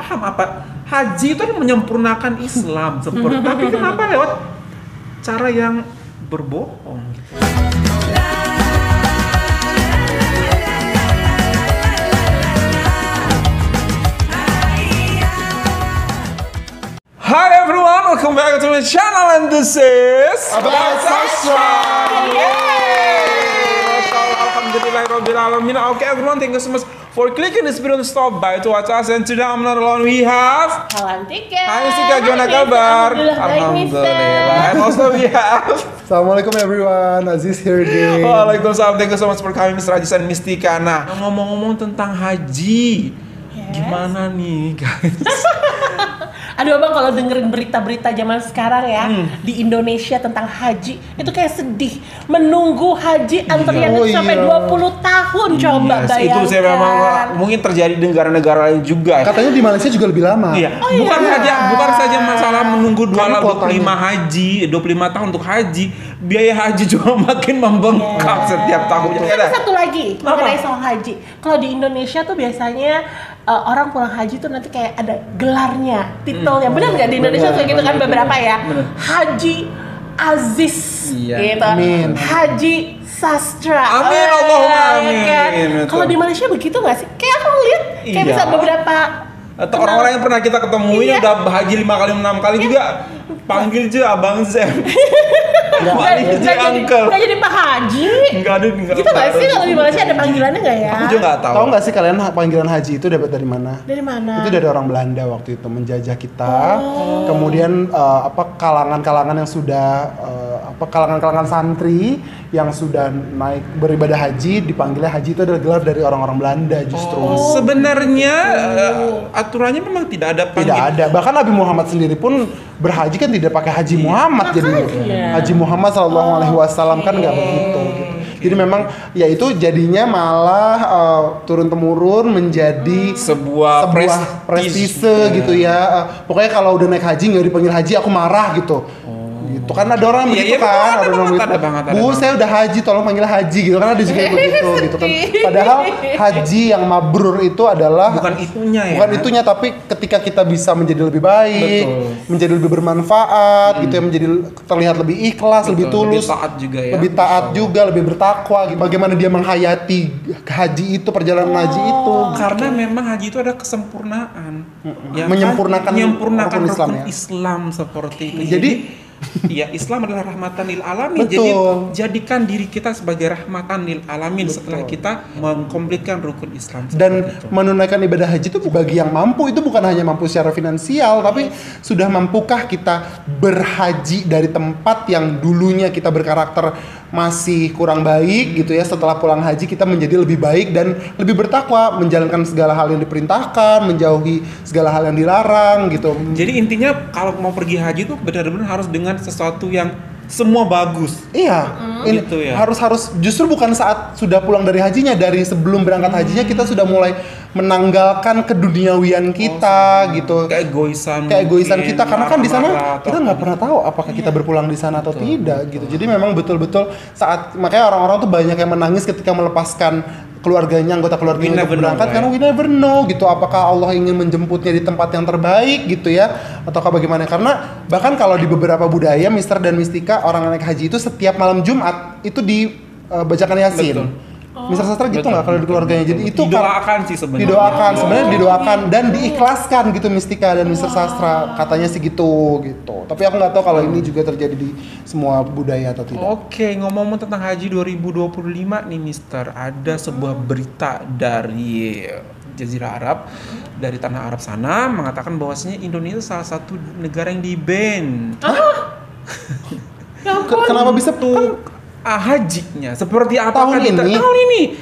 paham apa haji itu kan menyempurnakan Islam seperti, tapi kenapa lewat cara yang berbohong? Hi everyone, welcome back to my channel and this is About Sastra. Alhamdulillahirrahmanirrahim. Okay everyone, thank you so much for clicking this video to stop by to watch us. And today I'm not alone, we have Halantika. Hai Sika, gimana kabar? Alhamdulillah. And also we have Assalamualaikum everyone, Aziz here again. Waalaikumsalam, thank you so much for coming Mr. Aziz and Mistika. Nah, ngomong-ngomong tentang haji, gimana nih guys? Aduh abang, kalau dengerin berita-berita zaman sekarang ya di Indonesia tentang haji itu kayak sedih. Menunggu haji antrian itu sampai 20 tahun, coba bayangkan. Itu saya memang mungkin terjadi di negara-negara lain juga. Katanya di Malaysia juga lebih lama. Iya. Bukan saja masalah menunggu 25 tahun untuk haji, biaya haji juga makin membengkak setiap tahunnya. Ada satu lagi mengenai soal haji. Kalau di Indonesia tuh biasanya orang pulang haji tuh nanti kayak ada gelarnya, titelnya. Benar nggak di Indonesia tuh gitu kan beberapa ya? Haji Aziz, gitu. Amin. Haji Sastra. Amin, Allahumma amin. Kalau di Malaysia begitu nggak sih? Kayak aku lihat kayak bisa beberapa atau orang-orang yang pernah kita ketemui udah haji 5 kali 6 kali juga panggil aja Abang Zem. Nggak jadi Pak Haji. Nggak ada. Gitu nggak sih kalau di Malaysia ada panggilannya nggak ya? Aku juga nggak tahu. Tahu nggak sih kalian panggilan haji itu dapat dari mana? Dari mana? Itu dari orang Belanda waktu itu menjajah kita. Kemudian kalangan-kalangan yang sudah kalangan-kalangan santri yang sudah naik beribadah haji dipanggilnya haji, itu adalah gelar dari orang-orang Belanda justru. Sebenarnya aturannya memang tidak ada Tidak ada. Bahkan Nabi Muhammad sendiri pun berhaji kan tidak pakai Haji Muhammad jadinya. Haji Muhammad SAW kan nggak begitu gitu. Jadi memang ya itu jadinya malah turun temurun menjadi sebuah prestise gitu ya. Pokoknya kalau udah naik haji nggak dipanggil haji aku marah gitu. Gitu kan ada orang begitu kan, ada orang begitu. Bu, saya udah haji, tolong panggil haji gitu kan, ada juga yang begitu gitu kan. Padahal haji yang mabrur itu adalah bukan itunya tapi ketika kita bisa menjadi lebih baik, menjadi lebih bermanfaat gitu ya, menjadi terlihat lebih ikhlas, lebih tulus, lebih taat juga, lebih bertakwa gitu. Bagaimana dia menghayati haji itu, perjalanan haji itu. Karena memang haji itu ada kesempurnaan. Ya, menyempurnakan rukun Islam seperti itu. Jadi ya, Islam adalah rahmatan lil alamin. Jadi jadikan diri kita sebagai rahmatan lil alamin setelah kita mengkomplitkan rukun Islam. Dan menunaikan ibadah haji itu bagi yang mampu, itu bukan hanya mampu secara finansial, tapi sudah mampukah kita berhaji dari tempat yang dulunya kita berkarakter masih kurang baik gitu ya, setelah pulang haji kita menjadi lebih baik dan lebih bertakwa, menjalankan segala hal yang diperintahkan, menjauhi segala hal yang dilarang gitu. Jadi intinya kalau mau pergi haji itu benar-benar harus dengan sesuatu yang semua bagus. Iya, ini gitu ya. Harus justru bukan saat sudah pulang dari hajinya, dari sebelum berangkat hajinya kita sudah mulai menanggalkan keduniawian kita gitu. Kayak egoisan kita karena kan di sana kita nggak pernah tahu apakah kita berpulang di sana atau tidak gitu. Jadi memang betul-betul makanya orang-orang tuh banyak yang menangis ketika melepaskan keluarganya, anggota keluarganya untuk berangkat karena we never know gitu, apakah Allah ingin menjemputnya di tempat yang terbaik gitu ya, ataukah bagaimana. Karena bahkan kalau di beberapa budaya Mister dan Mistika, orang naik haji itu setiap malam Jumat itu dibacakan Yasin. Mister Sastra gitu nggak kalau di keluarganya? Jadi itu didoakan sih sebenarnya. Sebenarnya didoakan dan diikhlaskan gitu Mistika dan Mister Sastra, katanya sih gitu. Tapi aku nggak tahu kalau ini juga terjadi di semua budaya atau tidak. Oke, ngomong-ngomong tentang haji 2025 nih Mister, ada sebuah berita dari Jazirah Arab, dari tanah Arab sana mengatakan bahwasanya Indonesia salah satu negara yang di-ban. Kenapa bisa tuh? Hajinya seperti apa tahun ini?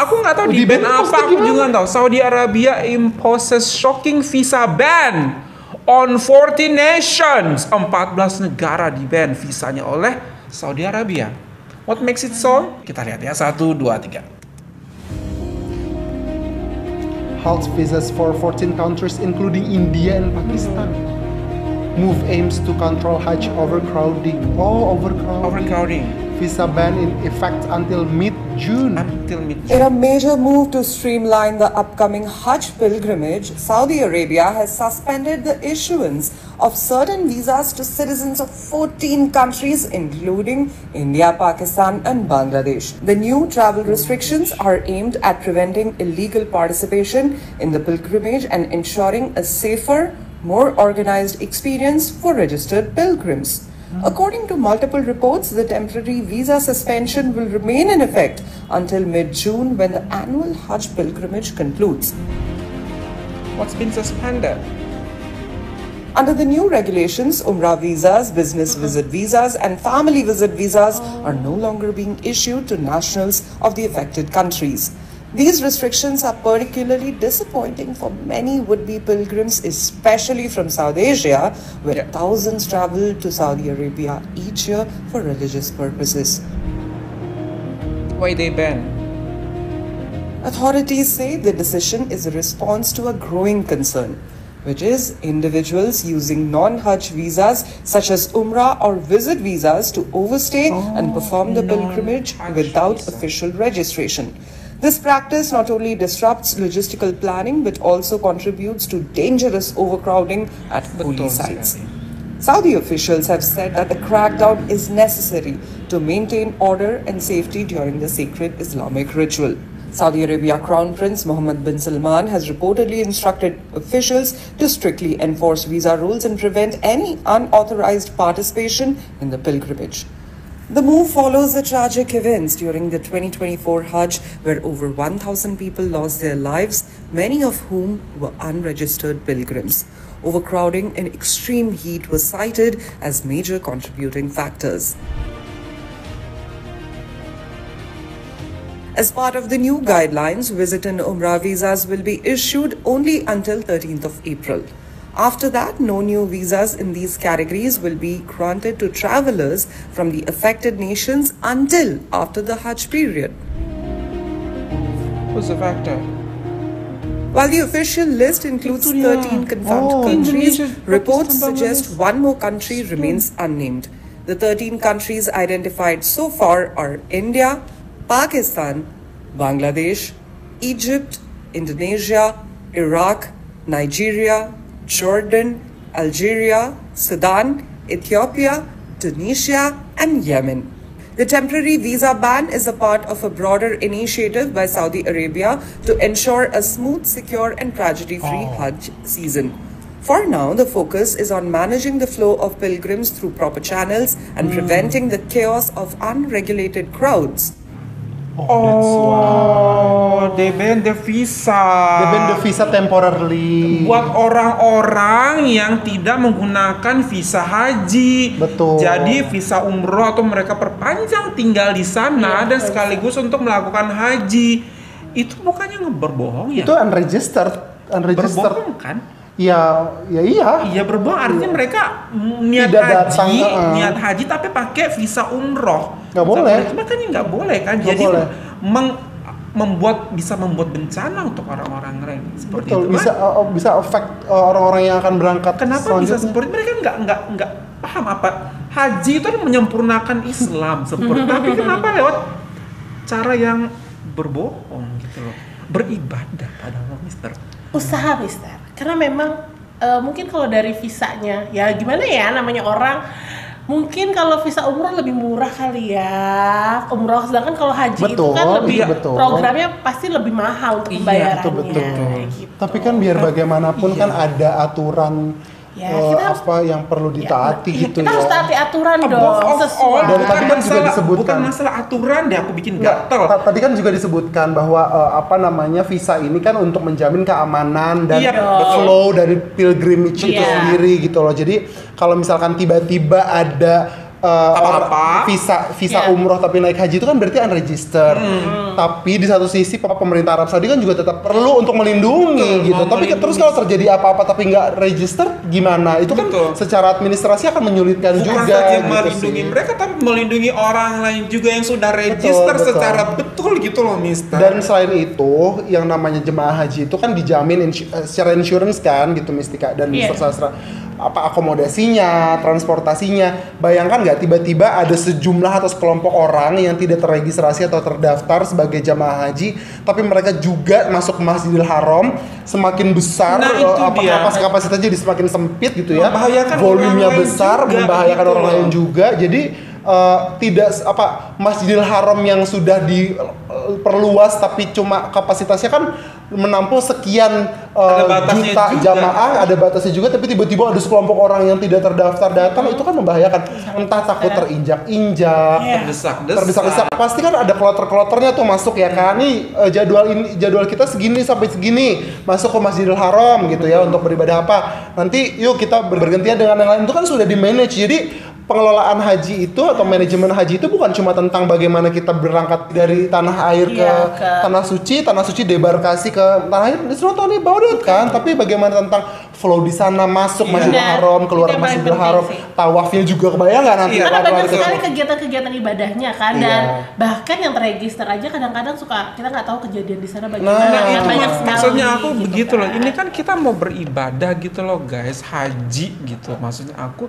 Aku nggak tahu di ban apa, aku juga nggak tahu. Saudi Arabia imposes shocking visa ban on 40 nations. 14 negara di ban visanya oleh Saudi Arabia. What makes it so? Kita lihat ya, 1, 2, 3. Halt visas for 14 countries including India and Pakistan. Move aims to control Hajj overcrowding. Overcrowding. Visa ban in effect until mid-June. until In mid-June. a major move to streamline the upcoming Hajj pilgrimage, Saudi Arabia has suspended the issuance of certain visas to citizens of 14 countries, including India, Pakistan, and Bangladesh. The new travel restrictions are aimed at preventing illegal participation in the pilgrimage and ensuring a safer, more organized experience for registered pilgrims. According to multiple reports, the temporary visa suspension will remain in effect until mid-June when the annual Hajj pilgrimage concludes. What's been suspended? Under the new regulations, Umrah visas, business visit visas, and family visit visas are no longer being issued to nationals of the affected countries. These restrictions are particularly disappointing for many would-be pilgrims, especially from South Asia, where thousands travel to Saudi Arabia each year for religious purposes. Why they ban? Authorities say the decision is a response to a growing concern, which is individuals using non-Hajj visas such as Umrah or visit visas to overstay and perform the pilgrimage without official registration. This practice not only disrupts logistical planning but also contributes to dangerous overcrowding at holy sites. Saudi officials have said that the crackdown is necessary to maintain order and safety during the sacred Islamic ritual. Saudi Arabia Crown Prince Mohammed bin Salman has reportedly instructed officials to strictly enforce visa rules and prevent any unauthorized participation in the pilgrimage. The move follows the tragic events during the 2024 Hajj, where over 1,000 people lost their lives, many of whom were unregistered pilgrims. Overcrowding and extreme heat were cited as major contributing factors. As part of the new guidelines, visit and Umrah visas will be issued only until 13th of April. After that, no new visas in these categories will be granted to travelers from the affected nations until after the Hajj period. Who's the factor? While the official list includes 13 confirmed countries, reports suggest one more country remains unnamed. The 13 countries identified so far are India, Pakistan, Bangladesh, Egypt, Indonesia, Iraq, Nigeria, Jordan, Algeria, Sudan, Ethiopia, Tunisia, and Yemen. The temporary visa ban is a part of a broader initiative by Saudi Arabia to ensure a smooth, secure, and tragedy-free Hajj season. For now, the focus is on managing the flow of pilgrims through proper channels and preventing the chaos of unregulated crowds. Oh, they ban the visa. They ban the visa temporarily. Buat orang-orang yang tidak menggunakan visa haji. Betul. Jadi visa umroh atau mereka perpanjang tinggal di sana dan sekaligus untuk melakukan haji. Itu bukannya berbohong ya? Itu unregistered. Berbohong kan? Iya. Iya berbohong artinya mereka niat Tidak haji, datang, niat haji tapi pakai visa umroh. Nggak boleh. Itu makanya nggak boleh kan? Nggak Jadi boleh. bisa membuat bencana untuk orang-orang lain seperti Betul, itu. bisa affect orang-orang yang akan berangkat. Kenapa bisa seperti itu? Mereka nggak paham apa haji itu kan menyempurnakan Islam seperti tapi kenapa lewat cara yang berbohong gitu loh, beribadah padahal Mister. Usaha, Mister. Karena memang mungkin kalau dari visanya ya gimana ya, namanya orang mungkin kalau visa umroh lebih murah kali ya, umroh, sedangkan kalau haji itu kan lebih programnya pasti lebih mahal untuk pembayarannya. Betul. Gitu. Tapi kan biar bagaimanapun kan ada aturan apa yang perlu ditaati gitu kita ya. harus taati aturan dong, sesuai. Dan tadi kan juga disebutkan, bukan masalah aturan deh, aku bikin gatel. Tadi kan juga disebutkan bahwa visa ini kan untuk menjamin keamanan dan flow dari pilgrimage itu sendiri gitu loh. Jadi kalau misalkan tiba-tiba ada visa umroh tapi naik haji itu kan berarti unregistered. Tapi di satu sisi pemerintah Arab Saudi kan juga tetap perlu untuk melindungi gitu. Tapi terus kalau terjadi apa-apa tapi nggak register gimana? Itu kan secara administrasi akan menyulitkan bukan juga. Saja gitu melindungi sih. mereka tapi melindungi orang lain juga yang sudah register secara betul gitu loh, Mister. Dan selain itu, yang namanya jemaah haji itu kan dijamin secara insurance kan gitu, Mistika dan Mister Sastra. Apa akomodasinya, transportasinya. Bayangkan nggak nggak tiba-tiba ada sejumlah atau sekelompok orang yang tidak terregistrasi atau terdaftar sebagai jamaah haji, tapi mereka juga masuk ke Masjidil Haram, semakin besar, Nah, itu dia. kapasitasnya jadi semakin sempit gitu ya, Membahayakan volumenya orang lain besar, juga, membahayakan gitu orang loh. lain juga, jadi tidak Masjidil Haram yang sudah diperluas tapi cuma kapasitasnya kan menampung sekian Ada batasnya juta juga. jamaah, ada batasnya juga, tapi tiba-tiba ada sekelompok orang yang tidak terdaftar datang, itu kan membahayakan. Entah takut terinjak-injak, terdesak-desak. Pasti kan ada kloter-kloternya tuh masuk ya kan. Nih jadwal kita segini sampai segini masuk ke Masjidil Haram gitu ya untuk beribadah apa. Nanti yuk kita bergantian dengan yang lain, itu kan sudah di manage. Jadi pengelolaan haji itu atau manajemen haji itu bukan cuma tentang bagaimana kita berangkat dari tanah air ke tanah suci debarkasi ke tanah air, it's not only about it kan, tapi bagaimana tentang flow di sana, masuk Masjidil Haram, keluar Itu yang paling Masjidil penting Haram, sih. tawafnya juga kebayang nggak nanti Karena lari-lari banyak ke sekali situ. kegiatan-kegiatan ibadahnya kan, Iya. dan bahkan yang terregister aja kadang-kadang suka kita nggak tahu kejadian di sana bagaimana. Nah, Kan itu banyak sekali. Maksudnya aku gitu begitu loh. kan. Ini kan kita mau beribadah gitu loh guys, haji gitu. Maksudnya aku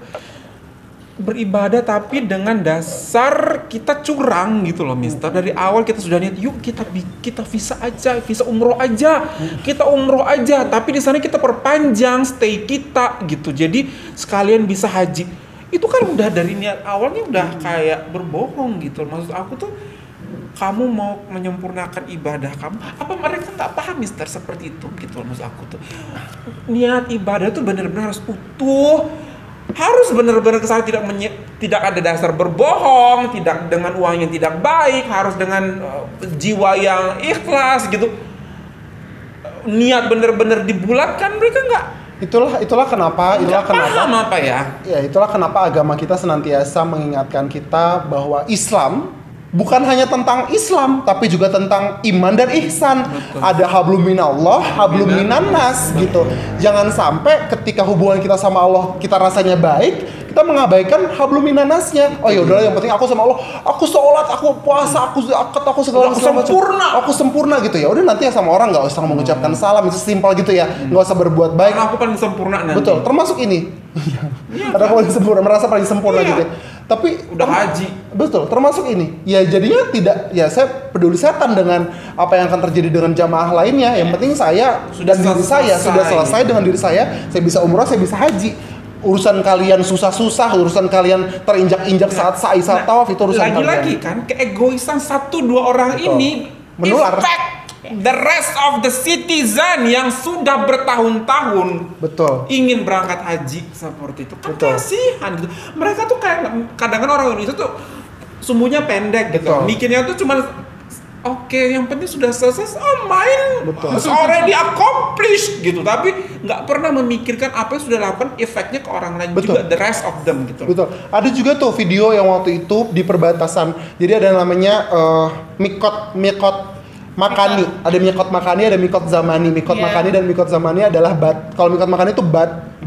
beribadah tapi dengan dasar kita curang gitu loh Mister. Dari awal kita sudah niat, yuk kita visa aja, visa umroh aja. Kita umroh aja, tapi di sana kita perpanjang stay kita gitu. Jadi sekalian bisa haji. Itu kan udah dari niat awalnya udah kayak berbohong gitu. Maksud aku tuh kamu mau menyempurnakan ibadah kamu, apa mereka nggak paham Mister seperti itu gitu. Maksud aku tuh niat ibadah tuh benar-benar harus utuh, harus benar-benar kesana, tidak ada dasar berbohong, tidak dengan uang yang tidak baik, harus dengan jiwa yang ikhlas gitu. Niat benar-benar dibulatkan, mereka nggak Itulah kenapa paham apa ya. Ya, itulah kenapa agama kita senantiasa mengingatkan kita bahwa Islam bukan hanya tentang Islam, tapi juga tentang iman dan ihsan. Ada hablum minallah, hablum minannas gitu. Jangan sampai ketika hubungan kita sama Allah kita rasanya baik, kita mengabaikan hablum minannasnya. Oh ya udahlah, yang penting aku sama Allah, aku sholat, aku puasa, aku zakat, aku segala macam. Aku sempurna gitu ya. Udah nanti ya sama orang nggak usah mengucapkan salam, itu simpel gitu ya. Nggak usah berbuat baik. Karena aku paling sempurna nanti. Betul, termasuk ini. Karena aku paling sempurna, merasa paling sempurna gitu. Tapi Udah haji. Betul, termasuk ini. Ya jadinya saya peduli setan dengan apa yang akan terjadi dengan jamaah lainnya. Yang penting saya Sudah dan diri saya sudah selesai dengan diri saya bisa umrah, saya bisa haji. Urusan kalian susah-susah, urusan kalian terinjak-injak saat sa'i, saat tawaf, itu urusan kalian. Lagi-lagi kan keegoisan 1-2 orang Betul. ini Menular. affect the rest of the citizen yang sudah bertahun-tahun Betul. ingin berangkat haji seperti itu. Kan Betul. kasihan gitu. Mereka tuh kayak kadang-kadang orang Indonesia tuh sumbunya pendek gitu. Betul. Mikirnya tuh cuman oke, yang penting sudah selesai, main, Betul. it's already accomplished gitu. Tapi nggak pernah memikirkan apa yang sudah lakukan, efeknya ke orang lain Betul. juga, the rest of them gitu. Betul. Ada juga tuh video yang waktu itu di perbatasan. Jadi ada namanya mikot makani. Ada mikot makani, ada mikot zamani. Mikot Iya. makani dan mikot zamani adalah kalau mikot makani itu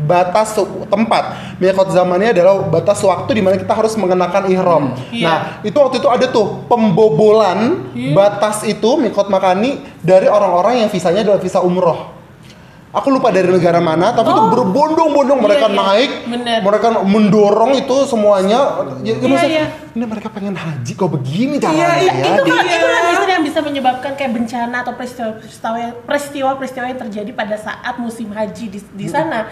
batas tempat. Mikot zamani adalah batas waktu di mana kita harus mengenakan ihram. Iya. Nah, itu waktu itu ada tuh pembobolan batas itu mikot makani dari orang-orang yang visanya adalah visa umroh. Aku lupa dari negara mana, tapi itu berbondong-bondong mereka iya. naik, Bener. mereka mendorong itu semuanya. Maksudnya, iya. ini mereka pengen haji kok begini Iya, caranya ya. Itulah justru yang bisa menyebabkan kayak bencana atau peristiwa-peristiwa yang terjadi pada saat musim haji di sana.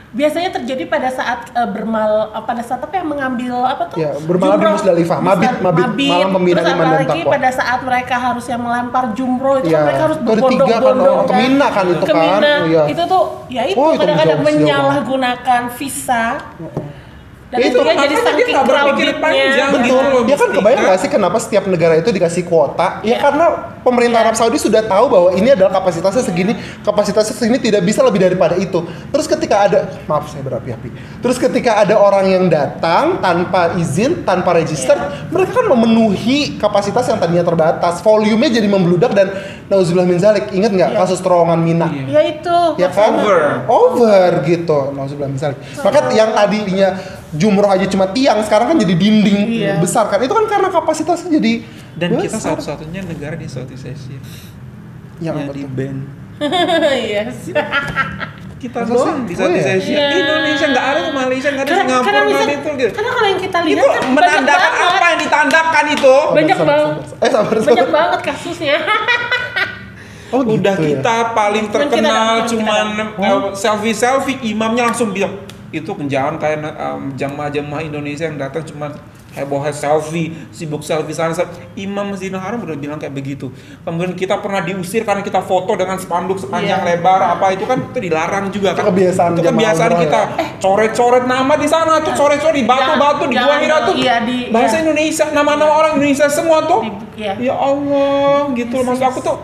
Biasanya terjadi pada saat pada saat apa yang mengambil apa tuh? Ya, bermalam di Jumroh. Musdalifah, mabit, malam pembinaan Terus iman dan apalagi takwa. pada saat mereka harus yang melempar jumroh itu Iya. kan mereka harus Itu ada 3 kan, berbondong-bondong ke Mina kan itu Ke kan. Mina. Iya. Itu tuh ya itu Oh, itu kadang-kadang jauh menyalahgunakan visa. Dan Itu itu jadi makanya dia saking nggak berpikir crowdednya. panjang. Betul. Gitu loh, Ya kan mesti. kebayang nggak sih kenapa setiap negara itu dikasih kuota? Ya Iya. karena pemerintah Iya. Arab Saudi sudah tahu bahwa ini adalah kapasitasnya segini tidak bisa lebih daripada itu. Terus ketika ada, maaf saya berapi-api. Terus ketika ada orang yang datang tanpa izin, tanpa register, mereka kan memenuhi kapasitas yang tadinya terbatas. Volumenya jadi membludak dan nauzubillah min zalik. Ingat nggak kasus terowongan Mina? Ya itu. Ya kan? Over gitu. Nauzubillah min zalik. Maka yang tadinya jumroh aja cuma tiang, sekarang kan jadi dinding Iya. besar kan. Itu kan karena kapasitasnya jadi Dan kita besar. satu-satunya negara di Southeast Asia yang yang di betul. ban. Yes. Kita doang bisa Oh, iya? share. Di Indonesia nggak ada, tuh Malaysia nggak ada, Singapura nggak ada itu gitu. Karena kalau yang kita lihat Itu kan banyak menandakan banget. apa yang ditandakan itu? Banyak Sabar, banget. sabar. Banyak banget kasusnya. Oh, gitu Udah ya? kita paling Cuman kita terkenal nggak- cuman selfie, imamnya langsung bilang itu jangan kayak jamaah-jamaah Indonesia yang datang cuman heboh selfie, sibuk selfie sana. Imam Masjidil Haram udah bilang kayak begitu. Kemudian kita pernah diusir karena kita foto dengan spanduk sepanjang Iya. lebar apa itu kan itu dilarang juga Itu kan. kebiasaan Itu jamaah kebiasaan umroh kita. Coret-coret nama di sana tuh, coret-coret di batu-batu di Gua Jangan Hira dong, tuh. iya, Bahasa iya. Indonesia, nama-nama orang Indonesia semua tuh. Iya. Ya Allah, gitu loh maksud aku tuh.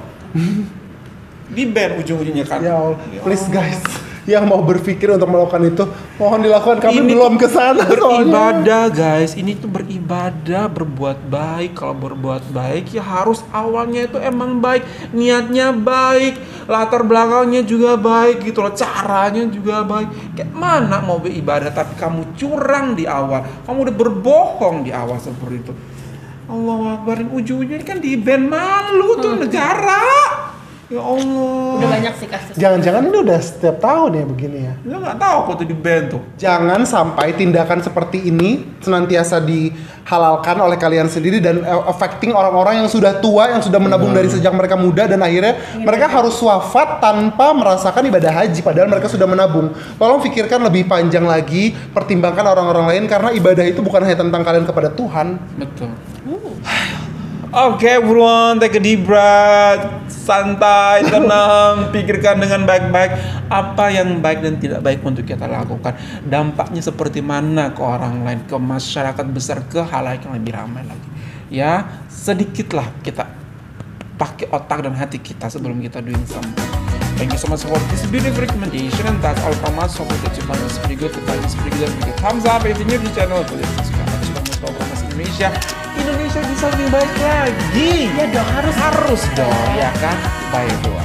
Di ban ujung-ujungnya kan. Ya Allah, please guys, yang mau berpikir untuk melakukan itu, mohon dilakukan. Kami Ini belum ke sana soalnya. beribadah guys, ini tuh beribadah, berbuat baik. Kalau berbuat baik ya harus awalnya itu emang baik, niatnya baik, latar belakangnya juga baik gitu loh, caranya juga baik. Kayak mana mau beribadah tapi kamu curang di awal, kamu udah berbohong di awal seperti itu. Allahu Akbar, ujung-ujungnya kan di ban malu tuh negara. Ya Allah. Udah banyak sih kasus. Jangan-jangan ini udah setiap tahun ya begini ya. Lu nggak tahu kok tuh di ban tuh. Jangan sampai tindakan seperti ini senantiasa dihalalkan oleh kalian sendiri dan affecting orang-orang yang sudah tua, yang sudah menabung dari sejak mereka muda dan akhirnya mereka harus wafat tanpa merasakan ibadah haji padahal mereka sudah menabung. Tolong pikirkan lebih panjang lagi, pertimbangkan orang-orang lain karena ibadah itu bukan hanya tentang kalian kepada Tuhan. Betul. Oke, everyone, take a deep breath, santai, tenang, pikirkan dengan baik-baik apa yang baik dan tidak baik untuk kita lakukan. Dampaknya seperti mana ke orang lain, ke masyarakat besar, ke halayak yang lebih ramai lagi. Ya, sedikitlah kita pakai otak dan hati kita sebelum kita doing something. Thank you so much for this beautiful recommendation, and that's all from us. Hope that you find this pretty good. If you find this pretty good, give it a thumbs up. If you're new to the channel, please subscribe. Informasi Indonesia bisa lebih baik lagi. Ya dong, harus Harus dong, ya kan? Bye everyone.